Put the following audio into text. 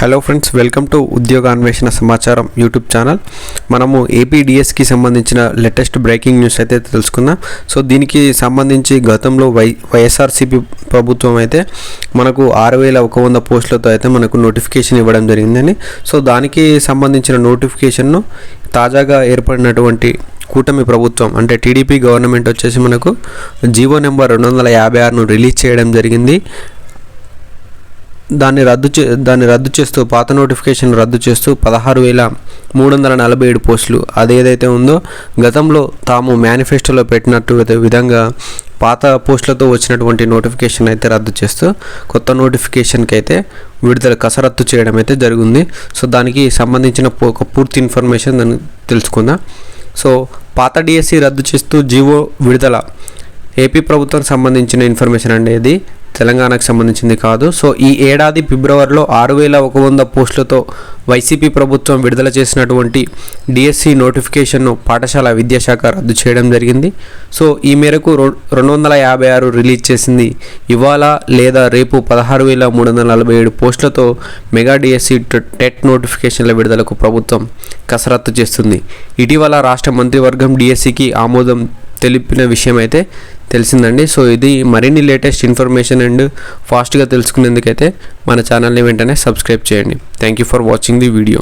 Hello friends, welcome to ఉద్యోగ అన్వేషణ సమాచారం యూట్యూబ్ ఛానల్. మనము ఏపీడిఎస్కి సంబంధించిన లేటెస్ట్ బ్రేకింగ్ న్యూస్ అయితే తెలుసుకుందాం. సో దీనికి సంబంధించి గతంలో వైఎస్ఆర్సీపీ ప్రభుత్వం అయితే మనకు 6,100 పోస్టులతో అయితే మనకు నోటిఫికేషన్ ఇవ్వడం జరిగిందని. సో దానికి సంబంధించిన నోటిఫికేషన్ను తాజాగా ఏర్పడినటువంటి కూటమి ప్రభుత్వం అంటే టీడీపీ గవర్నమెంట్ వచ్చేసి మనకు జీవో నెంబర్ 256ను రిలీజ్ చేయడం జరిగింది. దాన్ని రద్దు చేస్తూ పాత నోటిఫికేషన్ రద్దు చేస్తూ 16,347 పోస్టులు అదేదైతే ఉందో గతంలో తాము మేనిఫెస్టోలో పెట్టినట్టు విధంగా పాత పోస్టులతో వచ్చినటువంటి నోటిఫికేషన్ అయితే రద్దు చేస్తూ కొత్త నోటిఫికేషన్కి అయితే కసరత్తు చేయడం అయితే జరిగింది. సో దానికి సంబంధించిన ఒక పూర్తి ఇన్ఫర్మేషన్ దాన్ని తెలుసుకుందాం. సో పాత డిఎస్సి రద్దు చేస్తూ జీవో విడుదల ఏపీ ప్రభుత్వం సంబంధించిన ఇన్ఫర్మేషన్ అనేది తెలంగాణకు సంబంధించింది కాదు. సో ఈ ఏడాది ఫిబ్రవరిలో 6,100 పోస్టులతో వైసీపీ ప్రభుత్వం విడుదల చేసినటువంటి డిఎస్సి నోటిఫికేషన్ను పాఠశాల విద్యాశాఖ రద్దు చేయడం జరిగింది. సో ఈ మేరకు 256 రిలీజ్ చేసింది. ఇవాళ లేదా రేపు 16,347 పోస్టులతో మెగా డిఎస్సి టెట్ నోటిఫికేషన్ల విడుదలకు ప్రభుత్వం కసరత్తు చేస్తుంది. ఇటీవల రాష్ట్ర మంత్రివర్గం డిఎస్సికి ఆమోదం తెలిపిన విషయం అయితే తెలిసిందండి. సో ఇది మరిన్ని లేటెస్ట్ ఇన్ఫర్మేషన్ అండ్ ఫాస్ట్గా తెలుసుకునేందుకైతే మన ఛానల్ని వెంటనే సబ్స్క్రైబ్ చేయండి. Thank you for watching the video.